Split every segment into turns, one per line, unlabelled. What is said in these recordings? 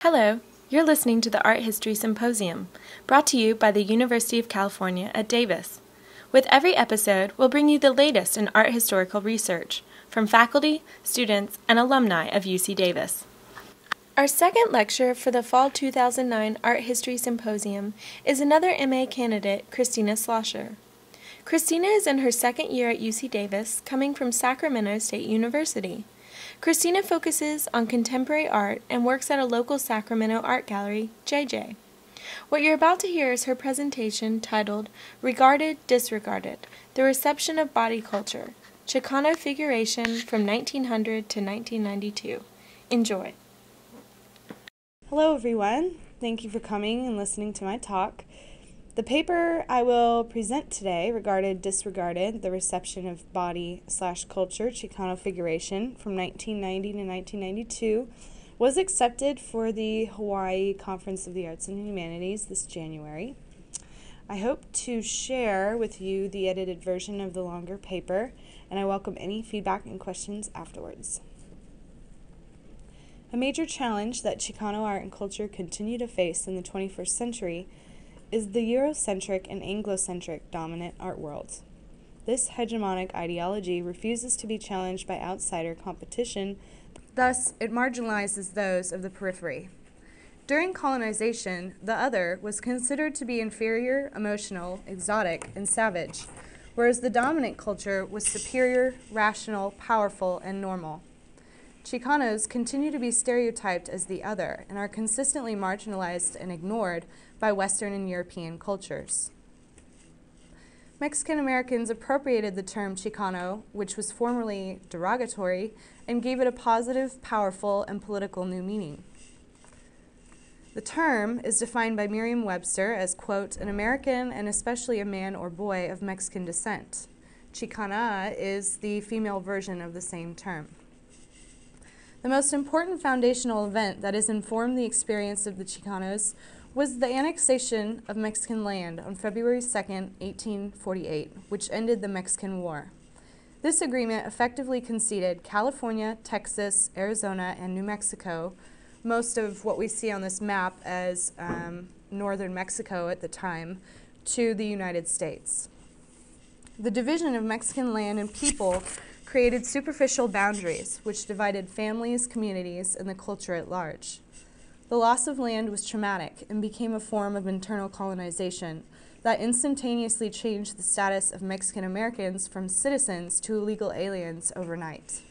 Hello, you're listening to the Art History Symposium, brought to you by the University of California at Davis. With every episode, we'll bring you the latest in art historical research from faculty, students, and alumni of UC Davis. Our second lecture for the Fall 2009 Art History Symposium is another MA candidate, Kristina Schlosser. Kristina is in her second year at UC Davis, coming from Sacramento State University. Kristina focuses on contemporary art and works at a local Sacramento art gallery, JJ. What you're about to hear is her presentation titled Regarded, Disregarded, The Reception of Body Culture, Chicano Figuration from 1900 to 1992. Enjoy.
Hello everyone, thank you for coming and listening to my talk. The paper I will present today, Regarded, Disregarded, The Reception of Body/Culture, Chicano Figuration from 1990 to 1992, was accepted for the Hawaii Conference of the Arts and Humanities this January. I hope to share with you the edited version of the longer paper, and I welcome any feedback and questions afterwards. A major challenge that Chicano art and culture continue to face in the 21st century is the Eurocentric and Anglocentric dominant art world. This hegemonic ideology refuses to be challenged by outsider competition, thus it marginalizes those of the periphery. During colonization, the other was considered to be inferior, emotional, exotic, and savage, whereas the dominant culture was superior, rational, powerful, and normal. Chicanos continue to be stereotyped as the other and are consistently marginalized and ignored by Western and European cultures. Mexican Americans appropriated the term Chicano, which was formerly derogatory, and gave it a positive, powerful, and political new meaning. The term is defined by Merriam-Webster as, quote, an American and especially a man or boy of Mexican descent. Chicana is the female version of the same term. The most important foundational event that has informed the experience of the Chicanos was the annexation of Mexican land on February 2, 1848, which ended the Mexican War. This agreement effectively conceded California, Texas, Arizona, and New Mexico, most of what we see on this map as northern Mexico at the time, to the United States. The division of Mexican land and people created superficial boundaries which divided families, communities, and the culture at large. The loss of land was traumatic and became a form of internal colonization that instantaneously changed the status of Mexican Americans from citizens to illegal aliens overnight.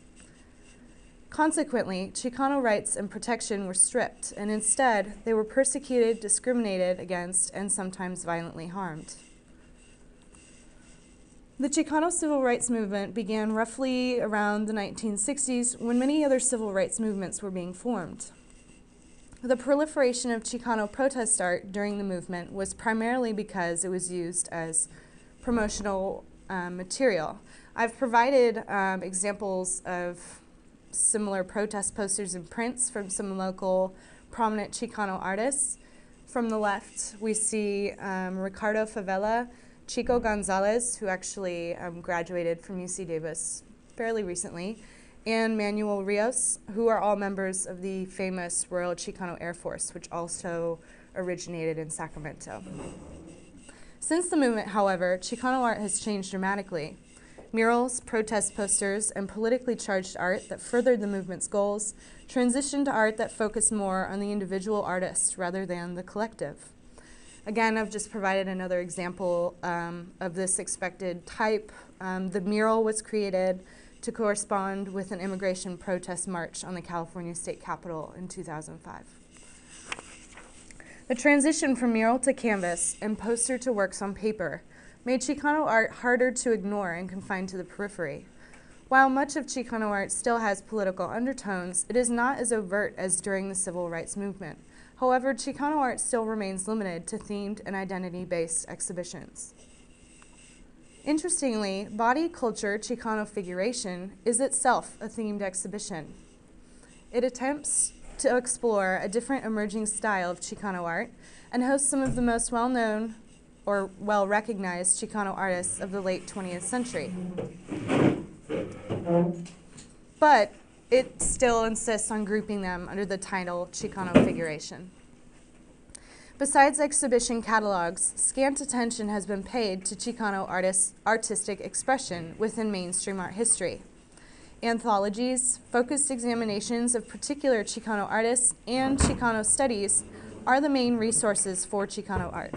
Consequently, Chicano rights and protection were stripped, and instead they were persecuted, discriminated against, and sometimes violently harmed. The Chicano civil rights movement began roughly around the 1960s when many other civil rights movements were being formed. The proliferation of Chicano protest art during the movement was primarily because it was used as promotional material. I've provided examples of similar protest posters and prints from some local prominent Chicano artists. From the left, we see Ricardo Favela, Chico Gonzalez, who actually graduated from UC Davis fairly recently, and Manuel Rios, who are all members of the famous Royal Chicano Air Force, which also originated in Sacramento. Since the movement, however, Chicano art has changed dramatically. Murals, protest posters, and politically charged art that furthered the movement's goals transitioned to art that focused more on the individual artist rather than the collective. Again, I've just provided another example of this expected type. The mural was created to correspond with an immigration protest march on the California State Capitol in 2005. The transition from mural to canvas and poster to works on paper made Chicano art harder to ignore and confined to the periphery. While much of Chicano art still has political undertones, it is not as overt as during the civil rights movement. However, Chicano art still remains limited to themed and identity-based exhibitions. Interestingly, Body Culture Chicano Figuration is itself a themed exhibition. It attempts to explore a different emerging style of Chicano art and hosts some of the most well-known or well-recognized Chicano artists of the late 20th century. But it still insists on grouping them under the title Chicano Figuration. Besides exhibition catalogs, scant attention has been paid to Chicano artistic expression within mainstream art history. Anthologies, focused examinations of particular Chicano artists, and Chicano studies are the main resources for Chicano art.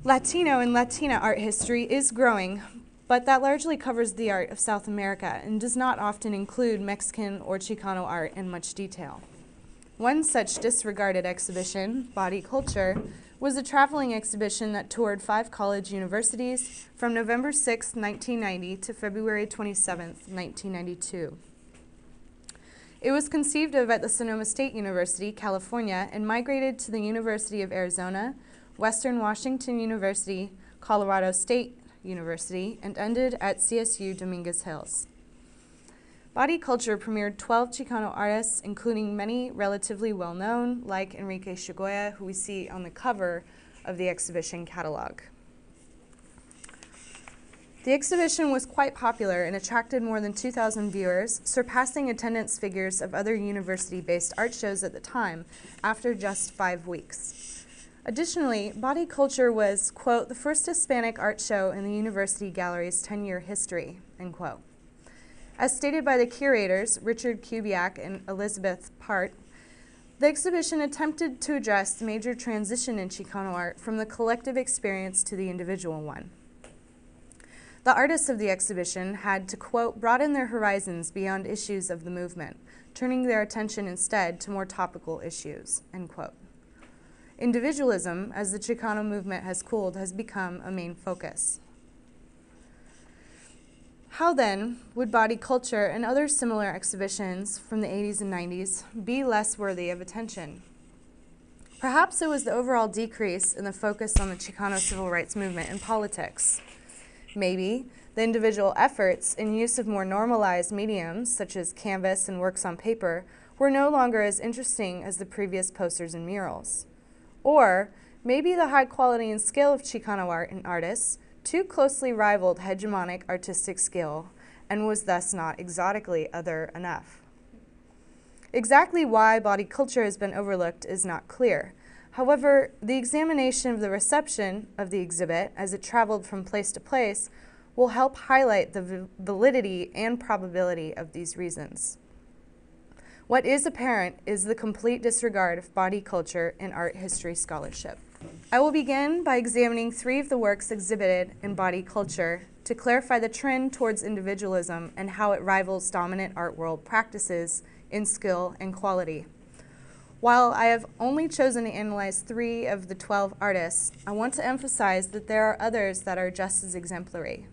Latino and Latina art history is growing, but that largely covers the art of South America and does not often include Mexican or Chicano art in much detail. One such disregarded exhibition, Body Culture, was a traveling exhibition that toured 5 college universities from November 6, 1990 to February 27, 1992. It was conceived of at the Sonoma State University, California, and migrated to the University of Arizona, Western Washington University, Colorado State University, and ended at CSU Dominguez Hills. Body Culture premiered 12 Chicano artists, including many relatively well-known, like Enrique Chagoya, who we see on the cover of the exhibition catalog. The exhibition was quite popular and attracted more than 2,000 viewers, surpassing attendance figures of other university-based art shows at the time, after just 5 weeks. Additionally, Body Culture was, quote, the first Hispanic art show in the university gallery's 10-year history, end quote. As stated by the curators, Richard Kubiak and Elizabeth Part, the exhibition attempted to address the major transition in Chicano art from the collective experience to the individual one. The artists of the exhibition had to, quote, broaden their horizons beyond issues of the movement, turning their attention instead to more topical issues, end quote. Individualism, as the Chicano movement has cooled, has become a main focus. How then would Body Culture and other similar exhibitions from the 80s and 90s be less worthy of attention? Perhaps it was the overall decrease in the focus on the Chicano civil rights movement and politics. Maybe the individual efforts in use of more normalized mediums, such as canvas and works on paper, were no longer as interesting as the previous posters and murals. Or maybe the high quality and skill of Chicano art and artists too closely rivaled hegemonic artistic skill and was thus not exotically other enough. Exactly why Body Culture has been overlooked is not clear. However, the examination of the reception of the exhibit as it traveled from place to place will help highlight the validity and probability of these reasons. What is apparent is the complete disregard of body culture in art history scholarship. I will begin by examining 3 of the works exhibited in Body Culture to clarify the trend towards individualism and how it rivals dominant art world practices in skill and quality. While I have only chosen to analyze 3 of the 12 artists, I want to emphasize that there are others that are just as exemplary.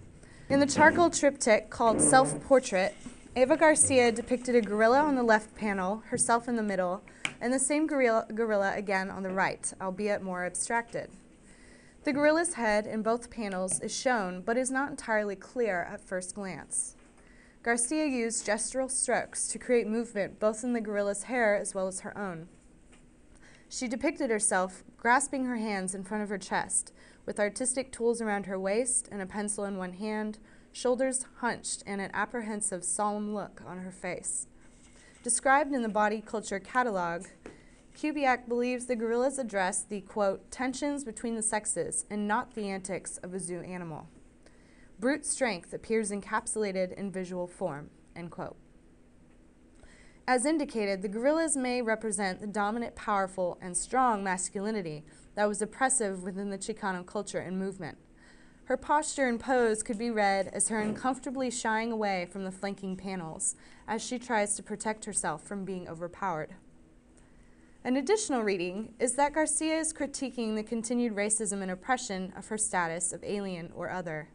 In the charcoal triptych called Self-Portrait, Eva Garcia depicted a gorilla on the left panel, herself in the middle, and the same gorilla again on the right, albeit more abstracted. The gorilla's head in both panels is shown, but is not entirely clear at first glance. Garcia used gestural strokes to create movement both in the gorilla's hair as well as her own. She depicted herself grasping her hands in front of her chest, with artistic tools around her waist and a pencil in one hand, shoulders hunched and an apprehensive, solemn look on her face. Described in the Body Culture catalog, Kubiak believes the gorillas address the, quote, tensions between the sexes and not the antics of a zoo animal. Brute strength appears encapsulated in visual form, end quote. As indicated, the gorillas may represent the dominant, powerful, and strong masculinity that was oppressive within the Chicano culture and movement. Her posture and pose could be read as her uncomfortably shying away from the flanking panels as she tries to protect herself from being overpowered. An additional reading is that Garcia is critiquing the continued racism and oppression of her status of alien or other.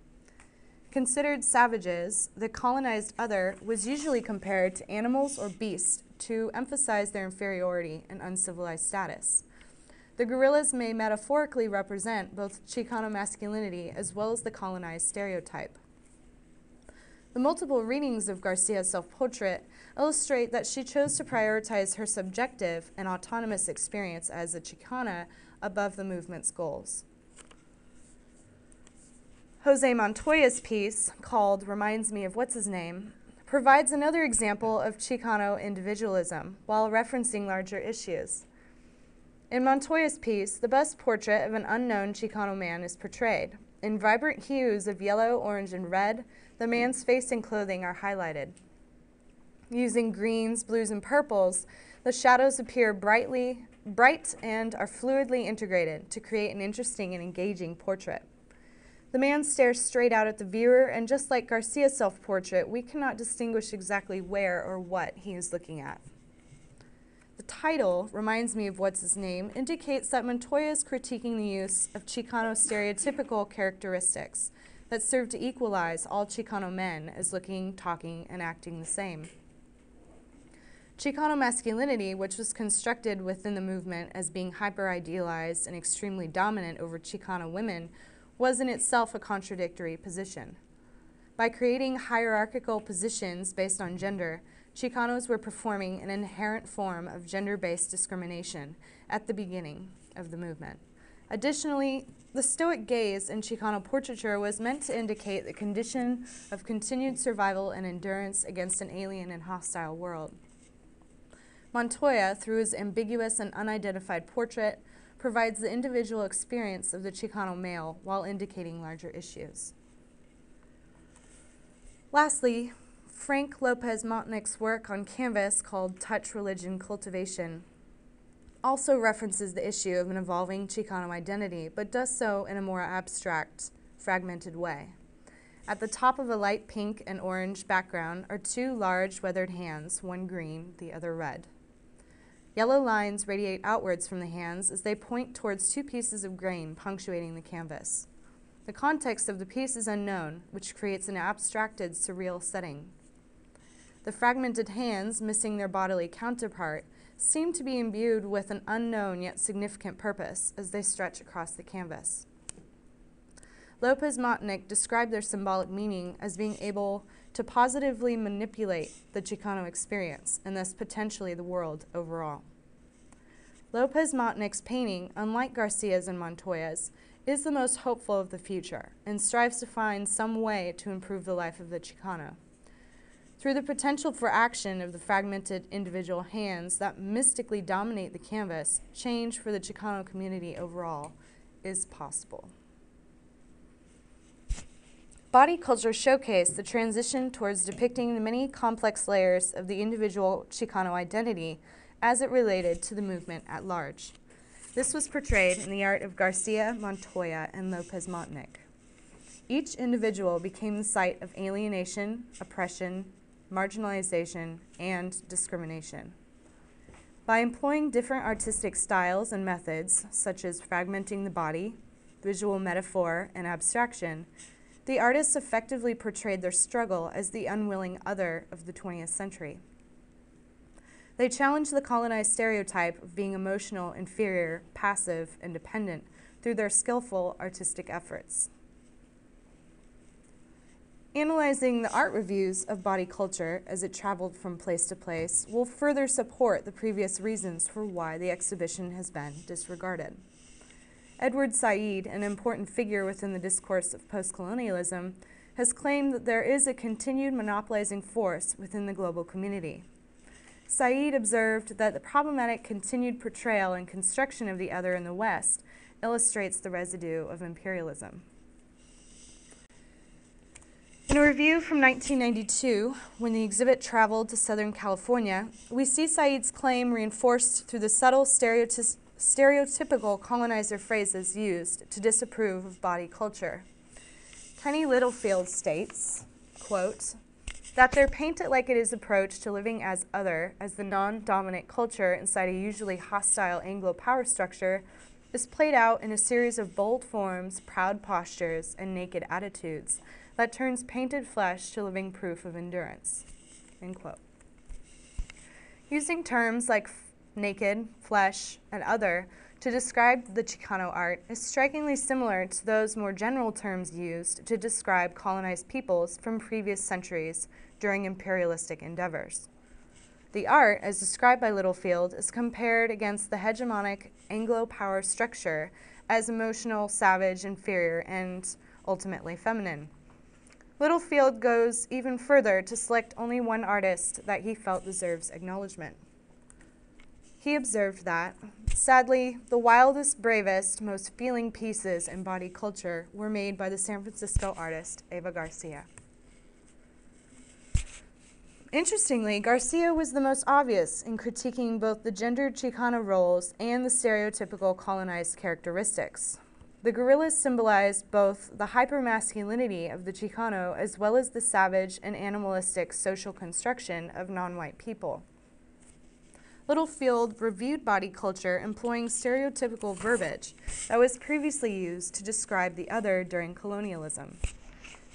Considered savages, the colonized other was usually compared to animals or beasts to emphasize their inferiority and uncivilized status. The gorillas may metaphorically represent both Chicano masculinity as well as the colonized stereotype. The multiple readings of Garcia's self-portrait illustrate that she chose to prioritize her subjective and autonomous experience as a Chicana above the movement's goals. Jose Montoya's piece, called Reminds Me of What's His Name, provides another example of Chicano individualism while referencing larger issues. In Montoya's piece, the bust portrait of an unknown Chicano man is portrayed. In vibrant hues of yellow, orange, and red, the man's face and clothing are highlighted. Using greens, blues, and purples, the shadows appear bright and are fluidly integrated to create an interesting and engaging portrait. The man stares straight out at the viewer, and just like Garcia's self-portrait, we cannot distinguish exactly where or what he is looking at. The title, Reminds Me of What's His Name, indicates that Montoya is critiquing the use of Chicano stereotypical characteristics that serve to equalize all Chicano men as looking, talking, and acting the same. Chicano masculinity, which was constructed within the movement as being hyper-idealized and extremely dominant over Chicano women, was in itself a contradictory position. By creating hierarchical positions based on gender, Chicanos were performing an inherent form of gender-based discrimination at the beginning of the movement. Additionally, the stoic gaze in Chicano portraiture was meant to indicate the condition of continued survival and endurance against an alien and hostile world. Montoya, through his ambiguous and unidentified portrait, provides the individual experience of the Chicano male while indicating larger issues. Lastly, Frank Lopez-Montynk's work on canvas called Touch, Religion, Cultivation also references the issue of an evolving Chicano identity, but does so in a more abstract, fragmented way. At the top of a light pink and orange background are two large weathered hands, one green, the other red. Yellow lines radiate outwards from the hands as they point towards two pieces of grain punctuating the canvas. The context of the piece is unknown, which creates an abstracted, surreal setting. The fragmented hands, missing their bodily counterpart, seem to be imbued with an unknown yet significant purpose as they stretch across the canvas. Lopez-Montynk described their symbolic meaning as being able to positively manipulate the Chicano experience and thus potentially the world overall. Lopez-Montynk's painting, unlike Garcia's and Montoya's, is the most hopeful of the future and strives to find some way to improve the life of the Chicano. Through the potential for action of the fragmented individual hands that mystically dominate the canvas, change for the Chicano community overall is possible. Body culture showcased the transition towards depicting the many complex layers of the individual Chicano identity as it related to the movement at large. This was portrayed in the art of Garcia, Montoya, and Lopez-Montynk. Each individual became the site of alienation, oppression, marginalization, and discrimination. By employing different artistic styles and methods, such as fragmenting the body, visual metaphor, and abstraction, the artists effectively portrayed their struggle as the unwilling other of the 20th century. They challenged the colonized stereotype of being emotional, inferior, passive, and dependent through their skillful artistic efforts. Analyzing the art reviews of body culture as it traveled from place to place will further support the previous reasons for why the exhibition has been disregarded. Edward Saeed, an important figure within the discourse of postcolonialism, has claimed that there is a continued monopolizing force within the global community. Saeed observed that the problematic continued portrayal and construction of the other in the West illustrates the residue of imperialism. In a review from 1992, when the exhibit traveled to Southern California, we see Saeed's claim reinforced through the subtle stereotypical colonizer phrases used to disapprove of body culture. Kenny Littlefield states, quote, that they're painted like it is approach to living as other, as the non-dominant culture inside a usually hostile Anglo power structure is played out in a series of bold forms, proud postures, and naked attitudes that turns painted flesh to living proof of endurance, end quote. Using terms like naked, flesh, and other to describe the Chicano art is strikingly similar to those more general terms used to describe colonized peoples from previous centuries during imperialistic endeavors. The art, as described by Littlefield, is compared against the hegemonic Anglo power structure as emotional, savage, inferior, and ultimately feminine. Littlefield goes even further to select only one artist that he felt deserves acknowledgement. He observed that, sadly, the wildest, bravest, most feeling pieces in body culture were made by the San Francisco artist Eva Garcia. Interestingly, Garcia was the most obvious in critiquing both the gendered Chicano roles and the stereotypical colonized characteristics. The guerrillas symbolized both the hypermasculinity of the Chicano as well as the savage and animalistic social construction of non-white people. Littlefield reviewed body culture employing stereotypical verbiage that was previously used to describe the other during colonialism.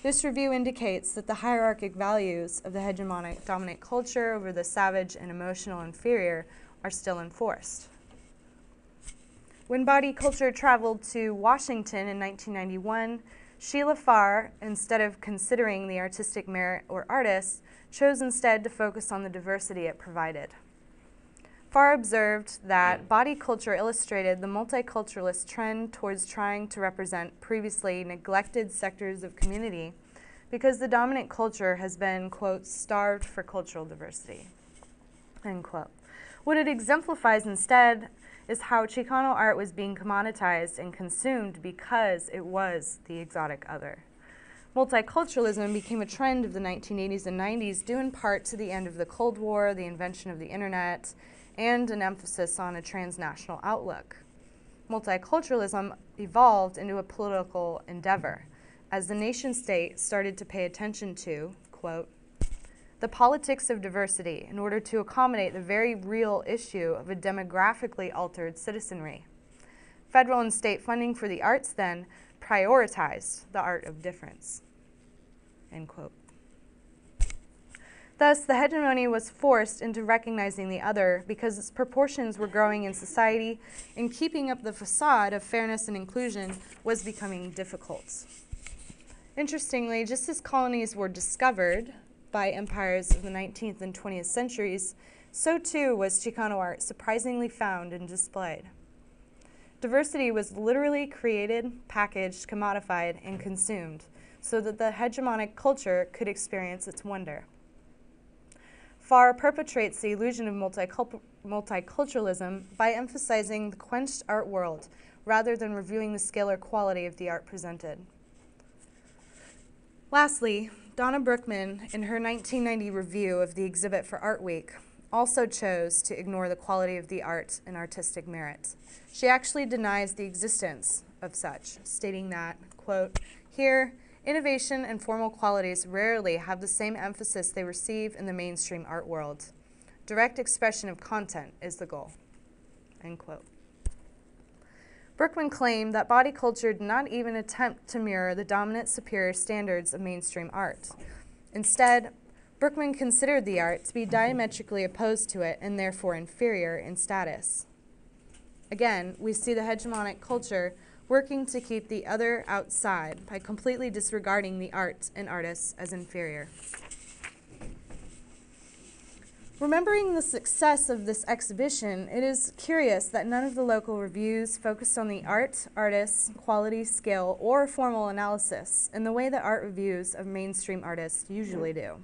This review indicates that the hierarchic values of the hegemonic dominant culture over the savage and emotional inferior are still enforced. When body culture traveled to Washington in 1991, Sheila Farr, instead of considering the artistic merit or artists, chose instead to focus on the diversity it provided. Farr observed that body culture illustrated the multiculturalist trend towards trying to represent previously neglected sectors of community because the dominant culture has been, quote, starved for cultural diversity, end quote. What it exemplifies instead is how Chicano art was being commoditized and consumed because it was the exotic other. Multiculturalism became a trend of the 1980s and 90s due in part to the end of the Cold War, the invention of the internet, and an emphasis on a transnational outlook. Multiculturalism evolved into a political endeavor as the nation-state started to pay attention to, quote, the politics of diversity in order to accommodate the very real issue of a demographically altered citizenry. Federal and state funding for the arts then prioritized the art of difference, end quote. Thus, the hegemony was forced into recognizing the other because its proportions were growing in society, and keeping up the facade of fairness and inclusion was becoming difficult. Interestingly, just as colonies were discovered by empires of the 19th and 20th centuries, so too was Chicano art surprisingly found and displayed. Diversity was literally created, packaged, commodified, and consumed so that the hegemonic culture could experience its wonder. Farr perpetrates the illusion of multiculturalism by emphasizing the quenched art world rather than reviewing the scale or quality of the art presented. Lastly, Donna Brookman, in her 1990 review of the exhibit for Art Week, also chose to ignore the quality of the art and artistic merit. She actually denies the existence of such, stating that, quote, here, innovation and formal qualities rarely have the same emphasis they receive in the mainstream art world. Direct expression of content is the goal, end quote. Brookman claimed that body culture did not even attempt to mirror the dominant superior standards of mainstream art. Instead, Brookman considered the art to be diametrically opposed to it and therefore inferior in status. Again, we see the hegemonic culture working to keep the other outside by completely disregarding the art and artists as inferior. Remembering the success of this exhibition, it is curious that none of the local reviews focused on the art, artists, quality, skill, or formal analysis in the way that art reviews of mainstream artists usually do.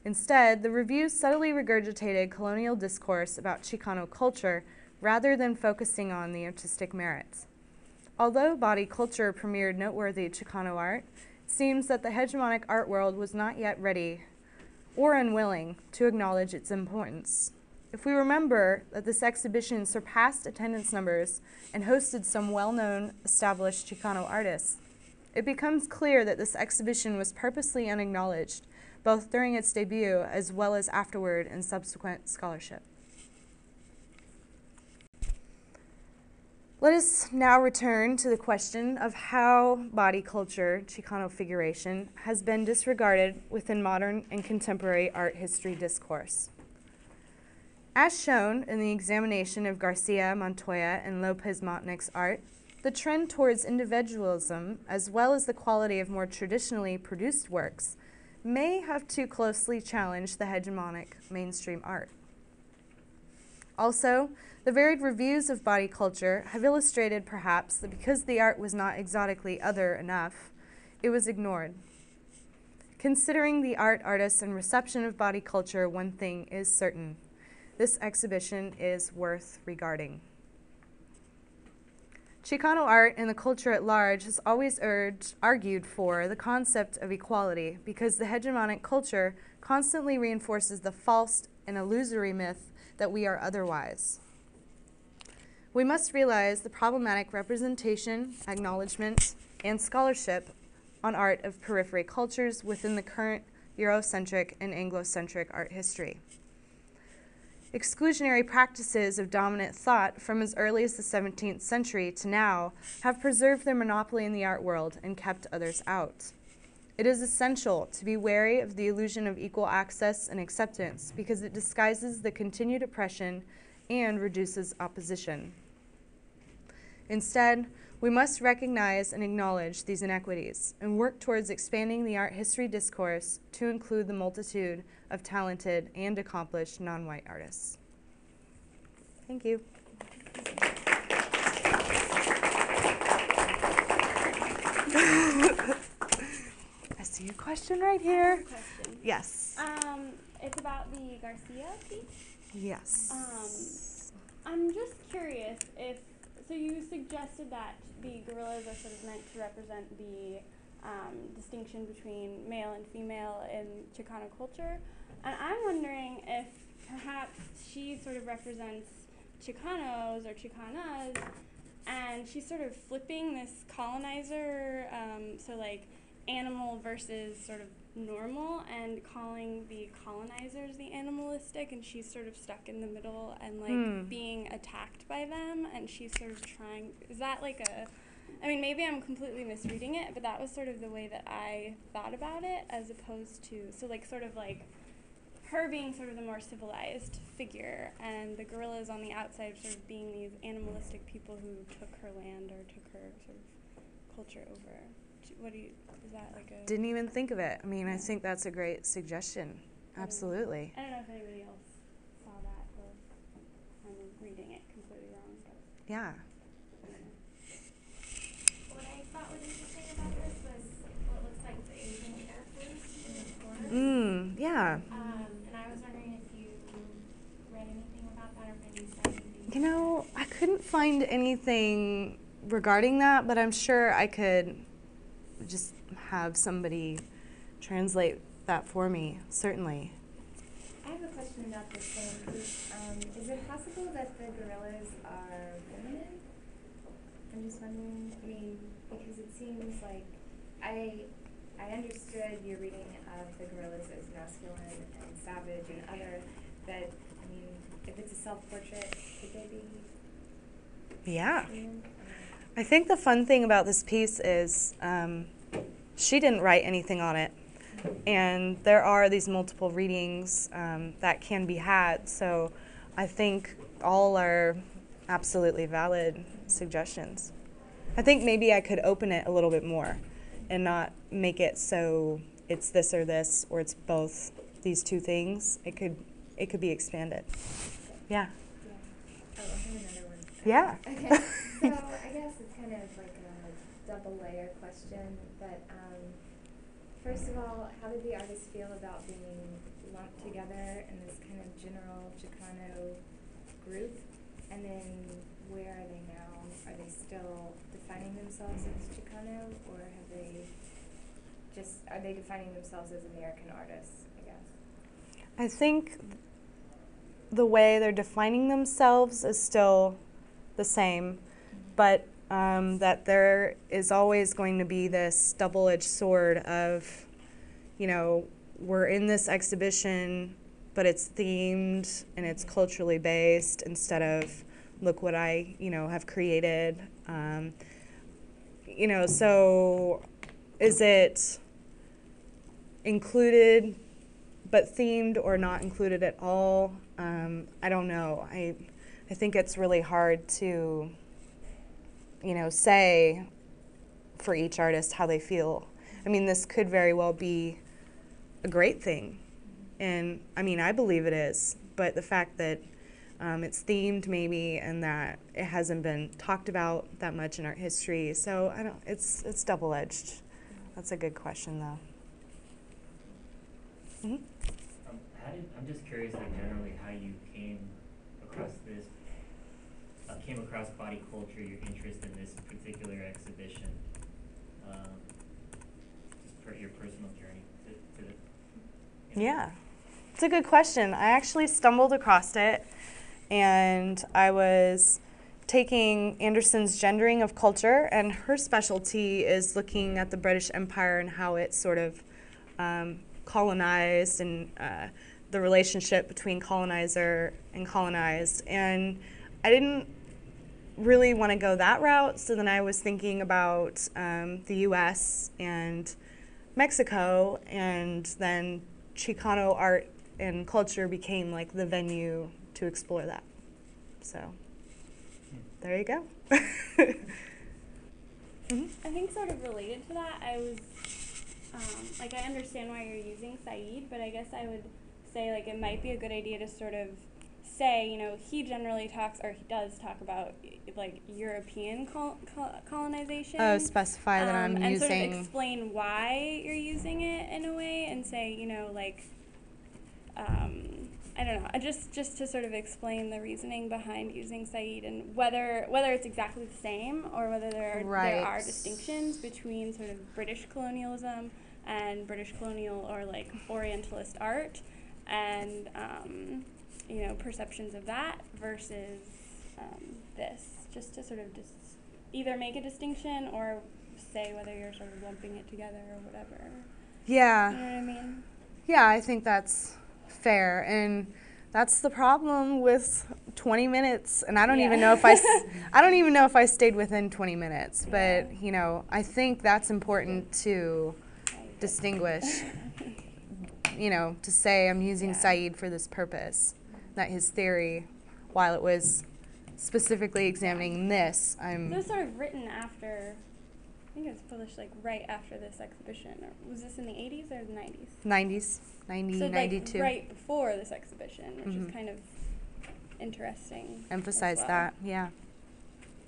Instead, the reviews subtly regurgitated colonial discourse about Chicano culture rather than focusing on the artistic merits. Although body culture premiered noteworthy Chicano art, it seems that the hegemonic art world was not yet ready or unwilling to acknowledge its importance. If we remember that this exhibition surpassed attendance numbers and hosted some well-known established Chicano artists, it becomes clear that this exhibition was purposely unacknowledged, both during its debut as well as afterward in subsequent scholarship. Let us now return to the question of how body culture, Chicano figuration, has been disregarded within modern and contemporary art history discourse. As shown in the examination of Garcia, Montoya, and Lopez-Montynk's art, the trend towards individualism, as well as the quality of more traditionally produced works, may have too closely challenged the hegemonic mainstream art. Also, the varied reviews of body culture have illustrated perhaps that because the art was not exotically other enough, it was ignored. Considering the art, artists, and reception of body culture, one thing is certain. This exhibition is worth regarding. Chicano art and the culture at large has always argued for the concept of equality because the hegemonic culture constantly reinforces the false and illusory myth that we are otherwise. We must realize the problematic representation, acknowledgement, and scholarship on art of periphery cultures within the current Eurocentric and Anglocentric art history. Exclusionary practices of dominant thought from as early as the 17th century to now have preserved their monopoly in the art world and kept others out. It is essential to be wary of the illusion of equal access and acceptance because it disguises the continued oppression and reduces opposition. Instead, we must recognize and acknowledge these inequities and work towards expanding the art history discourse to include the multitude of talented and accomplished non-white artists. Thank you. I see a question right here.
I have a question.
Yes.
It's about the Garcia piece.
Yes.
I'm just curious if, so you suggested that the gorillas are sort of meant to represent the distinction between male and female in Chicano culture. And I'm wondering if perhaps she sort of represents Chicanos or Chicanas, and she's sort of flipping this colonizer, so like animal versus sort of normal, and calling the colonizers the animalistic, and she's sort of stuck in the middle and like being attacked by them, and she's sort of trying, is that like a, I mean, maybe I'm completely misreading it, but that was sort of the way that I thought about it, as opposed to, so like sort of like her being sort of the more civilized figure, and the gorillas on the outside sort of being these animalistic people who took her land or took her sort of culture over. What do you, is that like a...
Didn't even think of it. I mean, I think that's a great suggestion. Absolutely.
I don't know if anybody else saw that, or I'm reading it completely wrong. But
Yeah.
What I thought was interesting about this was what looks like the Asian characters in the corner.
Yeah.
And I was wondering if you read anything about that or if you said anything.
You know, I couldn't find anything regarding that, but I'm sure I could just have somebody translate that for me, certainly.
I have a question about this thing. Is it possible that the gorillas are feminine? I'm just wondering, I mean, because it seems like I understood your reading of the gorillas as masculine and savage and other, but, I mean, if it's a self-portrait, could they be
Yeah.
feminine?
I think the fun thing about this piece is she didn't write anything on it, and there are these multiple readings that can be had, so I think all are absolutely valid suggestions. I think maybe I could open it a little bit more and not make it so it's this, or it's both these two things. It could be expanded. Yeah.
Oh, I have another one.
Yeah.
Okay, so I guess it's kind of like a double layer question, but first of all, how did the artists feel about being lumped together in this kind of general Chicano group? And then where are they now? Are they still defining themselves as Chicano, or are they defining themselves as American artists, I guess?
I think the way they're defining themselves is still the same, but that there is always going to be this double-edged sword of, you know, we're in this exhibition, but it's themed and it's culturally based instead of look what I, have created. So is it included but themed or not included at all? I don't know. I think it's really hard to, say for each artist how they feel. I mean, this could very well be a great thing. And, I believe it is. But the fact that it's themed maybe and that it hasn't been talked about that much in art history. So, it's double-edged. That's a good question, though.
I'm just curious, like, generally how you came across this, came across body culture, your interest in this particular exhibition, just for your personal journey to the.
Yeah, it's a good question. I actually stumbled across it, and I was taking Anderson's Gendering of Culture, and her specialty is looking at the British Empire and how it sort of colonized and the relationship between colonizer and colonized. And I didn't really want to go that route, so then I was thinking about the US and Mexico, and then Chicano art and culture became like the venue to explore that. So there you go.
I think sort of related to that, I was, like, I understand why you're using Saeed, but I guess I would say, like, it might be a good idea to sort of say, you know, he generally talks, or he does talk about, like, European colonization.
Oh, specify that I'm
and
using.
sort of explain why you're using it in a way, and say, you know, like, I don't know, just to sort of explain the reasoning behind using Saeed, and whether it's exactly the same, or whether there are distinctions between sort of British colonialism and British colonial or like Orientalist art, and you know, perceptions of that versus this, just to sort of either make a distinction or say whether you're sort of lumping it together or whatever.
Yeah.
You know what I mean?
Yeah, I think that's fair, and that's the problem with 20 minutes, and I don't even know if I don't even know if I stayed within 20 minutes, but you know, I think that's important to distinguish, you know, to say I'm using Saeed for this purpose, that his theory, while it was specifically examining this,
It was sort of written after, I think it was published like right after this exhibition. Or was this in the 80s or the 90s?
90s, 90,
so
92.
Like right before this exhibition, which is kind of interesting.
Emphasize
as well.
that, yeah.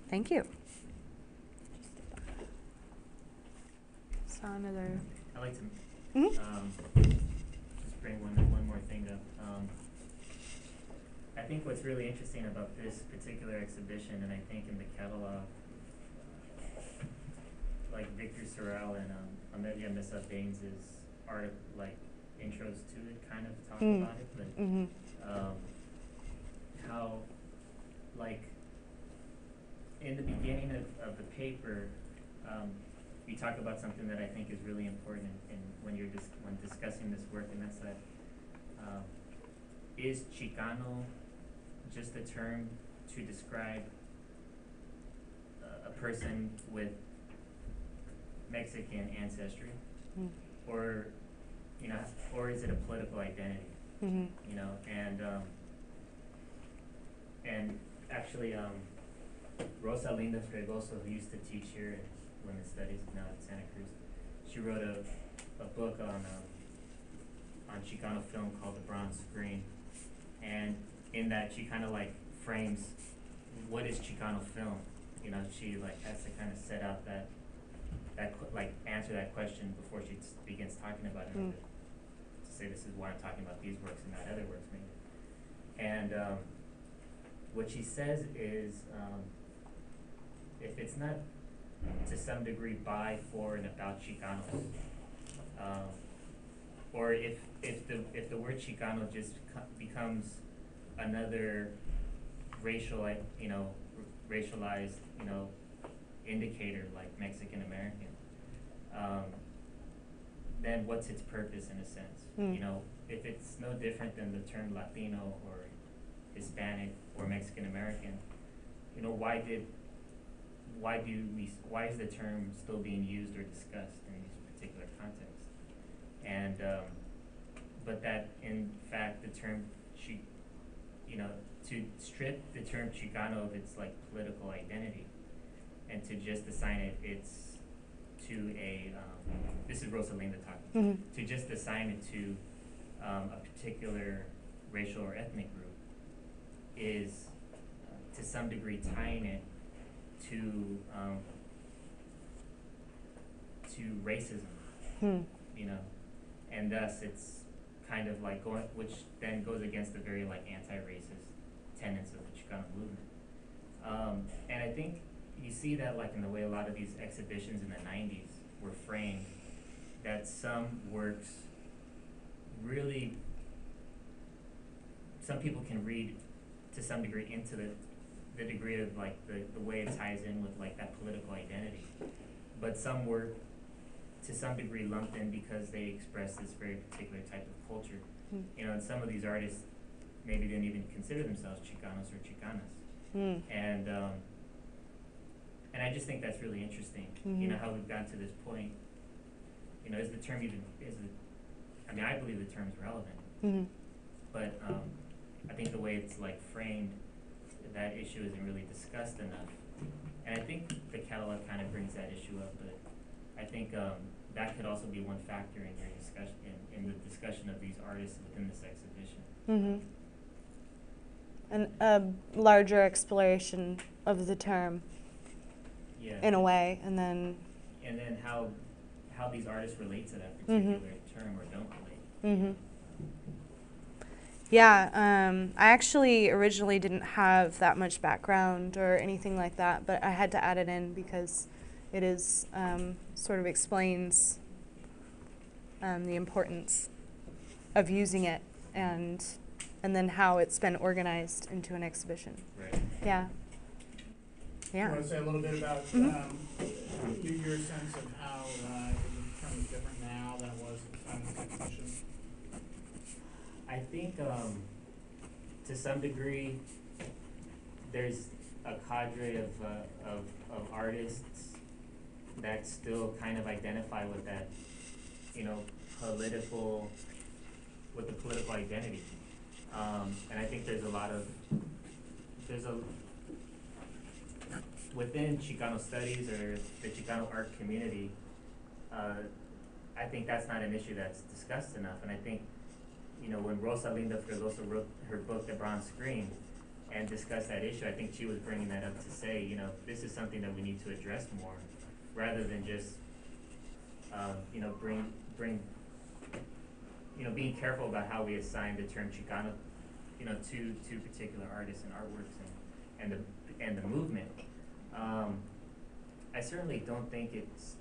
Thank you. Saw another.
I like to just bring one more thing up. I think what's really interesting about this particular exhibition, and I think in the catalog, like Victor Sorrell and Amelia Missa Baines's art, like intros to it, kind of talk about it, but how, like, in the beginning of the paper, you talk about something that I think is really important in when you're when discussing this work, and that's that is Chicano just a term to describe a person with Mexican ancestry, or you know, or is it a political identity? You know, and actually, Rosalinda Fregoso, who used to teach here in Women's Studies now at Santa Cruz, she wrote a book on Chicano film called The Bronze Screen, and in that she kind of like frames what is Chicano film. You know, she like has to kind of set out that like answer that question before she begins talking about it. To say this is why I'm talking about these works and not other works maybe. And what she says is, if it's not to some degree by, for, and about Chicanos, or if the word Chicano just becomes another racialized, indicator like Mexican American, then what's its purpose in a sense? You know, if it's no different than the term Latino or Hispanic or Mexican American, you know, why is the term still being used or discussed in these particular contexts? And but that in fact the term to strip the term Chicano of its like political identity, and to just assign it's to a this is Rosalinda talking, to just assign it to a particular racial or ethnic group is to some degree tying it to racism, you know, and thus it's kind of like which then goes against the very like anti-racist tenets of the Chicano movement. And I think you see that like in the way a lot of these exhibitions in the 90s were framed, that some works really, some people can read to some degree into the degree of like the way it ties in with like that political identity. But some were to some degree lumped in because they express this very particular type of culture. You know, and some of these artists maybe didn't even consider themselves Chicanos or Chicanas. And I just think that's really interesting. You know, how we've gotten to this point. You know, is the term even, I mean, I believe the term's relevant. But I think the way it's like framed, that issue isn't really discussed enough. And I think the catalog kind of brings that issue up, but I think that could also be one factor in your discussion, in the discussion of these artists within this exhibition.
And a larger exploration of the term, in a way, and then
how these artists relate to that particular term or don't relate.
Yeah, I actually originally didn't have that much background or anything like that, but I had to add it in because it is sort of explains the importance of using it and then how it's been organized into an exhibition.
Right.
Yeah.
You want to say a little bit about your sense of how the term is different now than it was at the time of the exhibition?
I think to some degree there's a cadre of artists that still kind of identify with that, you know, with the political identity. And I think there's within Chicano studies or the Chicano art community, I think that's not an issue that's discussed enough. And I think, you know, when Rosalinda Fregoso wrote her book, The Bronze Screen, and discussed that issue, I think she was bringing that up to say, you know, this is something that we need to address more, rather than just, you know, being careful about how we assign the term Chicano, you know, to particular artists and artworks and the movement. I certainly don't think it's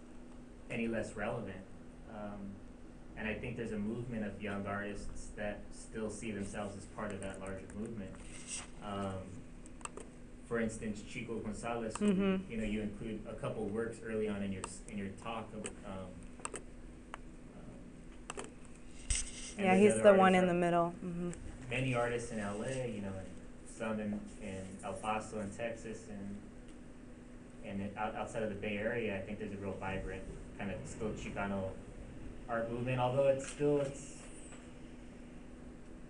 any less relevant. And I think there's a movement of young artists that still see themselves as part of that larger movement. For instance, Chico Gonzalez, who, you know, you include a couple works early on in your talk.
Yeah, he's the one in the middle.
Many artists in LA, you know, and some in El Paso in Texas, and outside of the Bay Area, I think there's a real vibrant kind of still Chicano art movement, although it's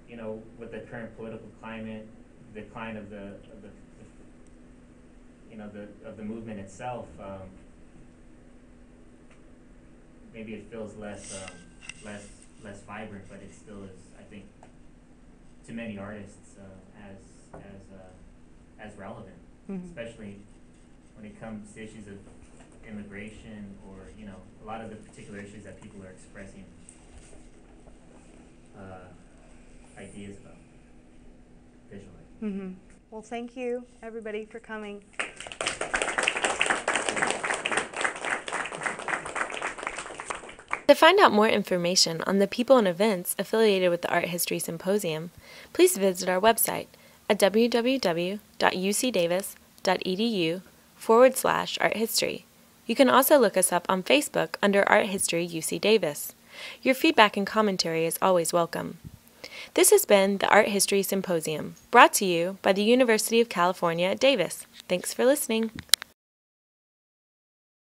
you know, with the current political climate, decline of the movement itself, maybe it feels less vibrant, but it still is, I think, to many artists as relevant, especially when it comes to issues of immigration or, you know, a lot of the particular issues that people are expressing ideas about visually.
Well, thank you, everybody, for coming.
To find out more information on the people and events affiliated with the Art History Symposium, please visit our website at www.ucdavis.edu/arthistory. You can also look us up on Facebook under Art History UC Davis. Your feedback and commentary is always welcome. This has been the Art History Symposium, brought to you by the University of California at Davis. Thanks for listening.